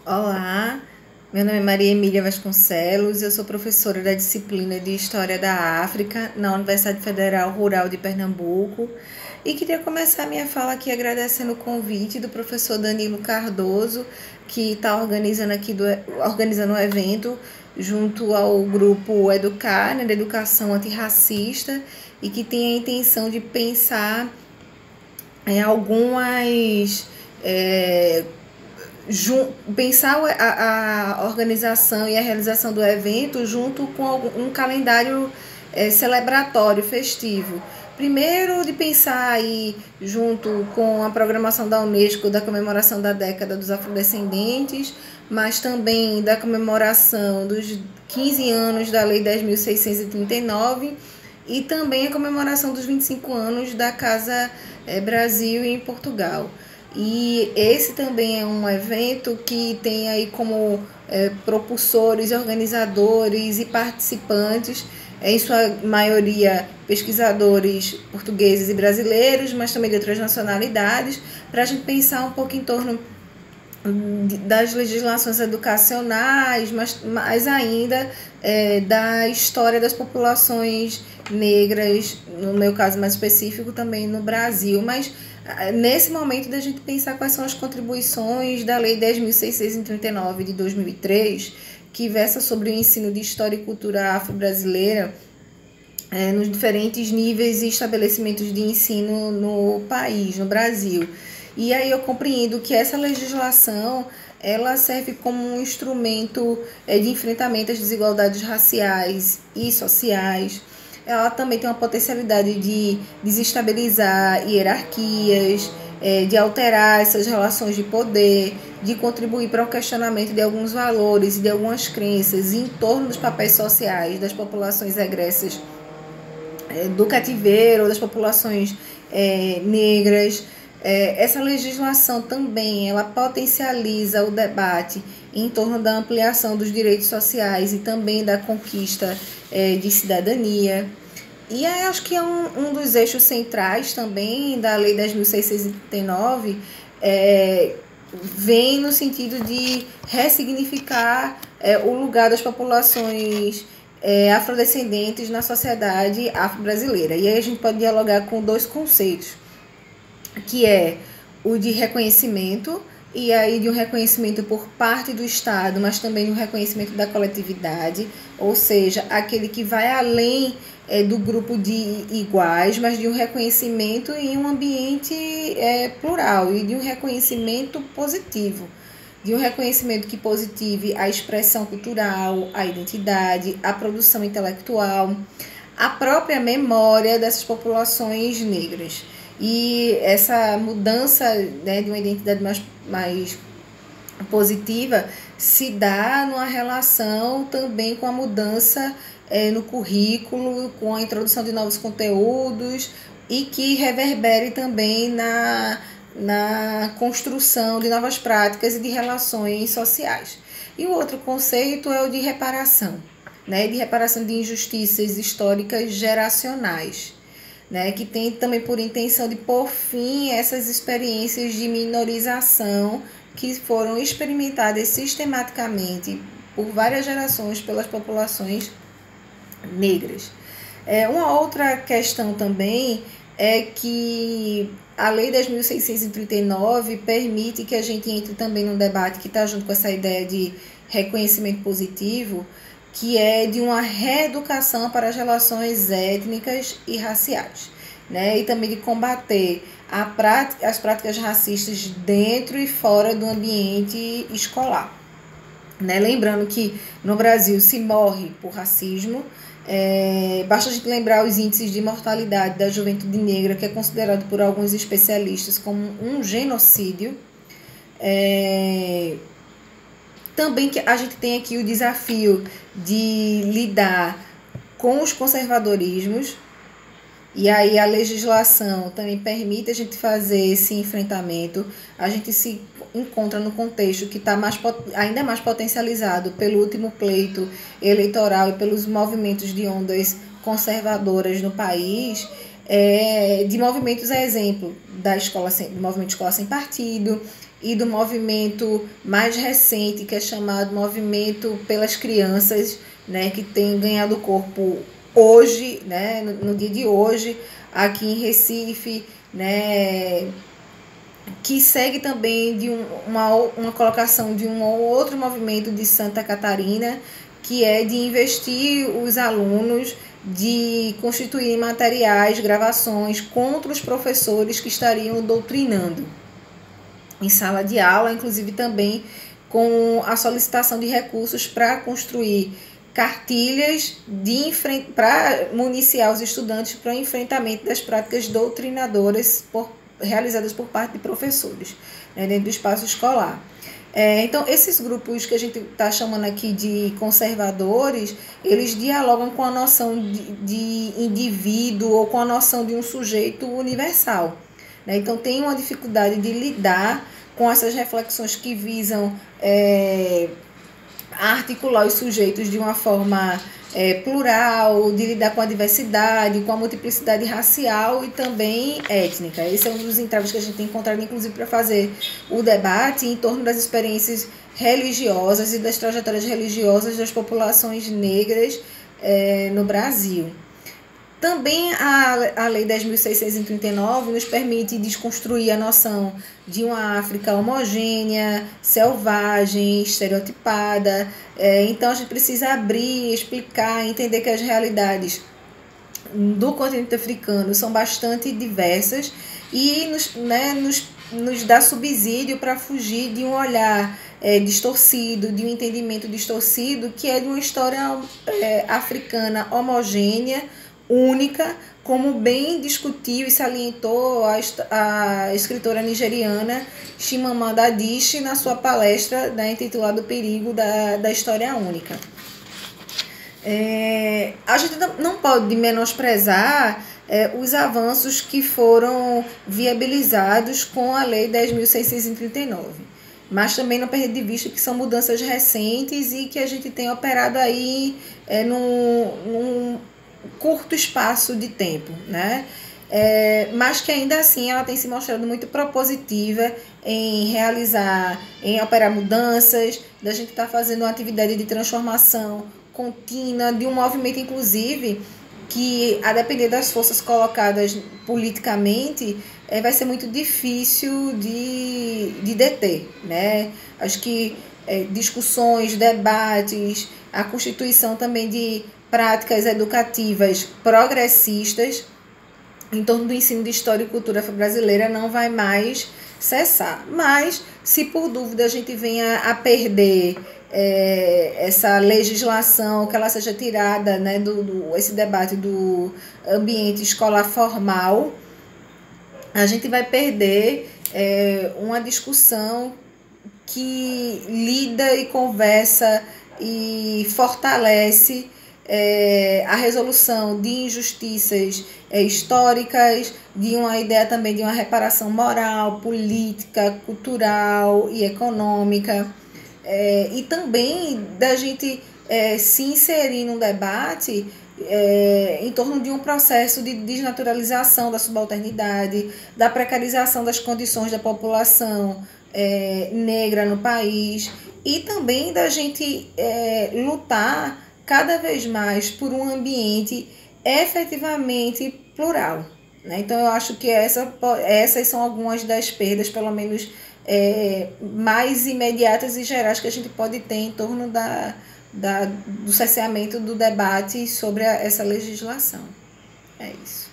Olá, meu nome é Maria Emília Vasconcelos, eu sou professora da disciplina de História da África na Universidade Federal Rural de Pernambuco e queria começar minha fala aqui agradecendo o convite do professor Danilo Cardoso, que está organizando o evento junto ao grupo Educar, né, da Educação Antirracista, e que tem a intenção de pensar em algumas pensar a organização e a realização do evento junto com um calendário celebratório, festivo. Primeiro, de pensar aí, junto com a programação da Unesco, da comemoração da década dos afrodescendentes, mas também da comemoração dos 15 anos da Lei 10.639 e também a comemoração dos 25 anos da Casa Brasil em Portugal. E esse também é um evento que tem aí como propulsores, organizadores e participantes, em sua maioria pesquisadores portugueses e brasileiros, mas também de outras nacionalidades, para a gente pensar um pouco em torno das legislações educacionais, mas mais ainda da história das populações negras, no meu caso mais específico também no Brasil, mas nesse momento da gente pensar quais são as contribuições da Lei 10.639 de 2003, que versa sobre o ensino de história e cultura afro-brasileira nos diferentes níveis e estabelecimentos de ensino no país, no Brasil. E aí eu compreendo que essa legislação ela serve como um instrumento de enfrentamento às desigualdades raciais e sociais. Ela também tem uma potencialidade de desestabilizar hierarquias, de alterar essas relações de poder, de contribuir para o questionamento de alguns valores e de algumas crenças em torno dos papéis sociais das populações egressas do cativeiro, das populações negras. Essa legislação também ela potencializa o debate em torno da ampliação dos direitos sociais e também da conquista de cidadania. E aí acho que é um dos eixos centrais também da Lei 10.639 vem no sentido de ressignificar o lugar das populações afrodescendentes na sociedade afro-brasileira. E aí a gente pode dialogar com dois conceitos, que é o de reconhecimento, e aí de um reconhecimento por parte do Estado, mas também um reconhecimento da coletividade, ou seja, aquele que vai além do grupo de iguais, mas de um reconhecimento em um ambiente plural e de um reconhecimento positivo, de um reconhecimento que positive a expressão cultural, a identidade, a produção intelectual, a própria memória dessas populações negras. E essa mudança de uma identidade mais positiva se dá numa relação também com a mudança no currículo, com a introdução de novos conteúdos e que reverbere também na construção de novas práticas e de relações sociais. E o outro conceito é o de reparação, de reparação de injustiças históricas geracionais, que tem também por intenção de pôr fim a essas experiências de minorização que foram experimentadas sistematicamente por várias gerações pelas populações negras. Uma outra questão também é que a Lei 10.639 permite que a gente entre também num debate que está junto com essa ideia de reconhecimento positivo, que é de uma reeducação para as relações étnicas e raciais, e também de combater as práticas racistas dentro e fora do ambiente escolar. Lembrando que no Brasil se morre por racismo, basta a gente lembrar os índices de mortalidade da juventude negra, que é considerado por alguns especialistas como um genocídio. Também que a gente tem aqui o desafio de lidar com os conservadorismos, e aí a legislação também permite a gente fazer esse enfrentamento. A gente se encontra no contexto que está ainda mais potencializado pelo último pleito eleitoral e pelos movimentos de ondas conservadoras no país, de movimentos a exemplo do movimento Escola Sem Partido e do movimento mais recente, que é chamado Movimento pelas Crianças, né, que tem ganhado corpo hoje, né, no dia de hoje, aqui em Recife, né, que segue também de uma colocação de um outro movimento de Santa Catarina, que é de investir os alunos, de constituir materiais, gravações contra os professores que estariam doutrinando em sala de aula, inclusive também com a solicitação de recursos para construir cartilhas para municiar os estudantes para o enfrentamento das práticas doutrinadoras realizadas por parte de professores, né, dentro do espaço escolar. Então, esses grupos que a gente está chamando aqui de conservadores, eles dialogam com a noção de indivíduo ou com a noção de um sujeito universal, né? Então, tem uma dificuldade de lidar com essas reflexões que visam articular os sujeitos de uma forma plural, de lidar com a diversidade, com a multiplicidade racial e também étnica. Esse é um dos entraves que a gente tem encontrado, inclusive, para fazer o debate em torno das experiências religiosas e das trajetórias religiosas das populações negras no Brasil. Também a Lei 10.639 nos permite desconstruir a noção de uma África homogênea, selvagem, estereotipada. Então, a gente precisa abrir, explicar, entender que as realidades do continente africano são bastante diversas e nos dá subsídio para fugir de um olhar distorcido, de um entendimento distorcido, que é de uma história africana homogênea, única, como bem discutiu e salientou a escritora nigeriana Chimamanda Adichie na sua palestra, né, intitulada O Perigo da História Única. A gente não pode menosprezar os avanços que foram viabilizados com a Lei 10.639, mas também não perder de vista que são mudanças recentes e que a gente tem operado aí num curto espaço de tempo, né? Mas que ainda assim ela tem se mostrado muito propositiva em operar mudanças, da gente estar fazendo uma atividade de transformação contínua, de um movimento, inclusive, que, a depender das forças colocadas politicamente, vai ser muito difícil de deter, né? Acho que discussões, debates, a constituição também de práticas educativas progressistas em torno do ensino de história e cultura brasileira não vai mais cessar. Mas, se por dúvida a gente venha a perder essa legislação, que ela seja tirada, né, esse debate do ambiente escolar formal, a gente vai perder uma discussão que lida e conversa e fortalece a resolução de injustiças históricas, de uma ideia também de uma reparação moral, política, cultural e econômica, e também da gente se inserir num debate em torno de um processo de desnaturalização da subalternidade, da precarização das condições da população negra no país, e também da gente lutar cada vez mais por um ambiente efetivamente plural, né? Então, eu acho que essas são algumas das perdas, pelo menos mais imediatas e gerais, que a gente pode ter em torno do cerceamento do debate sobre essa legislação. É isso.